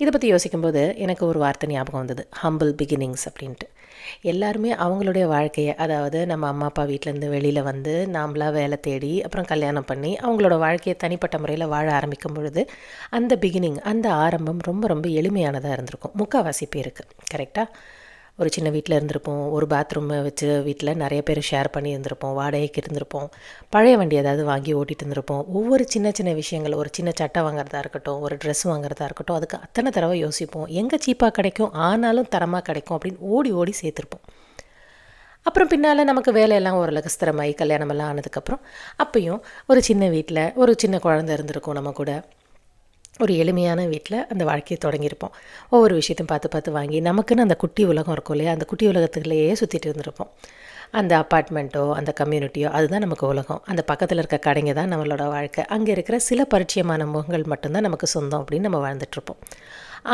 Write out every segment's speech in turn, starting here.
இதை பற்றி யோசிக்கும்போது எனக்கு ஒரு வார்த்தை ஞாபகம் வந்தது, ஹம்பிள் பிகினிங்ஸ் அப்படின்ட்டு. எல்லாருமே அவங்களுடைய வாழ்க்கையை, அதாவது நம்ம அம்மா அப்பா வீட்டிலேருந்து வெளியில் வந்து நாம்ளாக வேலை தேடி அப்புறம் கல்யாணம் பண்ணி அவங்களோட வாழ்க்கையை தனிப்பட்ட முறையில் வாழ ஆரம்பிக்கும் பொழுது அந்த பிகினிங், அந்த ஆரம்பம் ரொம்ப ரொம்ப எளிமையானதாக இருந்திருக்கும் முக்கால்வாசி பேருக்கு. கரெக்டாக? ஒரு சின்ன வீட்டில் இருந்திருப்போம், ஒரு பாத்ரூமை வச்சு வீட்டில் நிறைய பேர் ஷேர் பண்ணி இருந்திருப்போம், வாடகைக்கு இருந்திருப்போம், பழைய வண்டி ஏதாவது வாங்கி ஓட்டிகிட்டு இருந்திருப்போம். ஒவ்வொரு சின்ன சின்ன விஷயங்கள், ஒரு சின்ன சட்டை வாங்குறதா இருக்கட்டும், ஒரு ட்ரெஸ் வாங்குறதா இருக்கட்டும், அதுக்கு அத்தனை தடவை யோசிப்போம், எங்கே சீப்பாக கிடைக்கும் ஆனாலும் தரமாக கிடைக்கும் அப்படின்னு ஓடி ஓடி சேர்த்துருப்போம். அப்புறம் பின்னால் நமக்கு வேலையெல்லாம் ஓரளவுக்கு ஸ்திரமாகி கல்யாணமெல்லாம் ஆனதுக்கப்புறம் அப்பையும் ஒரு சின்ன வீட்டில் ஒரு சின்ன குழந்தை இருந்திருக்கும், நம்ம கூட ஒரு எளிமையான வீட்டில் அந்த வாழ்க்கையை தொடங்கியிருப்போம். ஒவ்வொரு விஷயத்தையும் பார்த்து பார்த்து வாங்கி நமக்குன்னு அந்த குட்டி உலகம் இருக்கும் இல்லையா, அந்த குட்டி உலகத்துக்குள்ளேயே சுற்றிட்டு இருந்திருப்போம். அந்த அப்பார்ட்மெண்ட்டோ அந்த கம்யூனிட்டியோ அதுதான் நமக்கு உலகம். அந்த பக்கத்தில் இருக்க கடைங்க தான் நம்மளோட வாழ்க்கை. அங்கே இருக்கிற சில பரிச்சயமான முகங்கள் மட்டும்தான் நமக்கு சொந்தம் அப்படின்னு நம்ம வாழ்ந்துட்டுருப்போம்.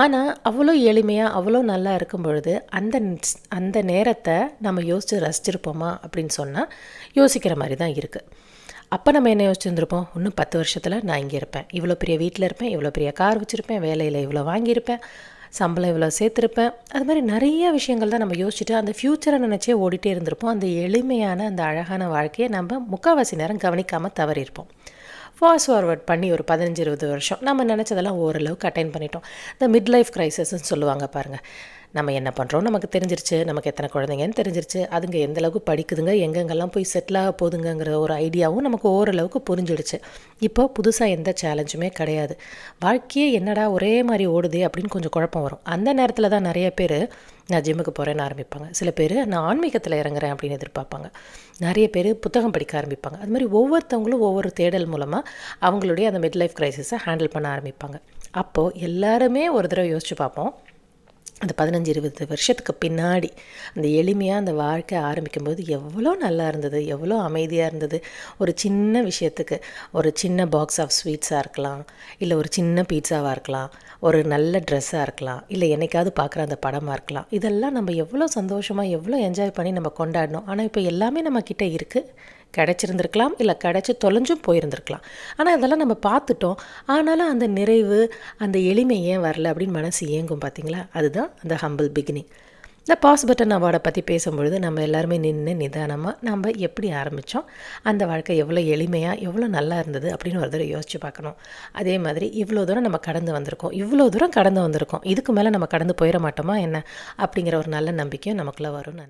ஆனால் அவ்வளோ எளிமையாக அவ்வளோ நல்லா இருக்கும் பொழுது அந்த நேரத்தை நம்ம யோசித்து ரசிச்சிருப்போமா அப்படின்னு சொன்னால் யோசிக்கிற மாதிரி தான் இருக்குது. அப்போ நம்ம என்ன யோசிச்சுருந்துருப்போம், இன்னும் 10 வருஷத்தில் நான் இங்கே இருப்பேன், இவ்வளோ பெரிய வீட்டில் இருப்பேன், இவ்வளோ பெரிய கார் வச்சுருப்பேன், வேலையில் இவ்வளோ வாங்கியிருப்பேன், சம்பளம் இவ்வளோ சேர்த்துருப்பேன். அது மாதிரி நிறைய விஷயங்கள் தான் நம்ம யோசிச்சுட்டு அந்த ஃப்யூச்சரை நினச்சே ஓடிட்டே இருந்திருப்போம். அந்த எளிமையான அந்த அழகான வாழ்க்கையை நம்ம முக்கால்வாசி நேரம் கவனிக்காமல் தவறியிருப்போம். ஃபாஸ்ட் ஃபார்வர்ட் பண்ணி ஒரு 15-20 வருஷம் நம்ம நினச்சதெல்லாம் ஓரளவுக்கு அட்டைன் பண்ணிட்டோம். இந்த மிட் லைஃப் க்ரைசிஸ்ன்னு சொல்லுவாங்க பாருங்கள். நம்ம என்ன பண்ணுறோம் நமக்கு தெரிஞ்சிருச்சு, நமக்கு எத்தனை குழந்தைங்கன்னு தெரிஞ்சிருச்சு, அதுங்க எந்தளவுக்கு படிக்குதுங்க, எங்கெங்கெல்லாம் போய் செட்டில் ஆக போதுங்கிற ஒரு ஐடியாவும் நமக்கு ஓரளவுக்கு புரிஞ்சிடுச்சு. இப்போ புதுசாக எந்த சேலஞ்சுமே கிடையாது. வாழ்க்கையே என்னடா ஒரே மாதிரி ஓடுதே அப்படின்னு கொஞ்சம் குழப்பம் வரும். அந்த நேரத்தில் தான் நிறைய பேர் நான் ஜிம்முக்கு போகிறேன்னு ஆரம்பிப்பாங்க. சில பேர் நான் ஆன்மீகத்தில் இறங்குறேன் அப்படின்னு எதிர்பார்ப்பாங்க. நிறைய பேர் புத்தகம் படிக்க ஆரம்பிப்பாங்க. அது மாதிரி ஒவ்வொருத்தவங்களும் ஒவ்வொரு தேடல் மூலமாக அவங்களுடைய அந்த மிட் லைஃப் க்ரைசிஸை ஹேண்டில் பண்ண ஆரம்பிப்பாங்க. அப்போது எல்லாருமே ஒரு தடவை யோசித்து பார்ப்போம், அந்த 15-20 வருஷத்துக்கு பின்னாடி அந்த எளிமையாக அந்த வாழ்க்கை ஆரம்பிக்கும்போது எவ்வளோ நல்லா இருந்தது, எவ்வளோ அமைதியாக இருந்தது. ஒரு சின்ன விஷயத்துக்கு ஒரு சின்ன பாக்ஸ் ஆஃப் ஸ்வீட்ஸாக இருக்கலாம், இல்லை ஒரு சின்ன பீட்சாவாக இருக்கலாம், ஒரு நல்ல ட்ரெஸ்ஸாக இருக்கலாம், இல்லை என்னைக்காவது பார்க்குற அந்த படமாக இருக்கலாம். இதெல்லாம் நம்ம எவ்வளோ சந்தோஷமாக எவ்வளோ என்ஜாய் பண்ணி நம்ம கொண்டாடினோம். ஆனால் இப்போ எல்லாமே நம்மக்கிட்ட இருக்குது, கிடச்சிருந்துருக்கலாம், இல்லை கிடச்சி தொலைஞ்சும் போயிருந்துருக்கலாம். ஆனால் அதெல்லாம் நம்ம பார்த்துட்டோம். ஆனாலும் அந்த நிறைவு, அந்த எளிமை ஏன் வரல அப்படின்னு மனசு ஏங்கும் பார்த்தீங்களா? அதுதான் அந்த ஹம்பிள் பிகினிங். இந்த பாஸ் பட்டன் அவார்டை பற்றி பேசும்பொழுது நம்ம எல்லாருமே நின்று நிதானமாக நம்ம எப்படி ஆரம்பித்தோம், அந்த வாழ்க்கை எவ்வளோ எளிமையாக எவ்வளோ நல்லா இருந்தது அப்படின்னு ஒரு தடவை யோசித்து பார்க்கணும். அதே மாதிரி இவ்வளோ தூரம் நம்ம கடந்து வந்திருக்கோம், இவ்வளோ தூரம் கடந்து வந்திருக்கோம், இதுக்கு மேலே நம்ம கடந்து போயிட மாட்டோமா என்ன அப்படிங்கிற ஒரு நல்ல நம்பிக்கையும் நமக்குள்ளே வரும். நான்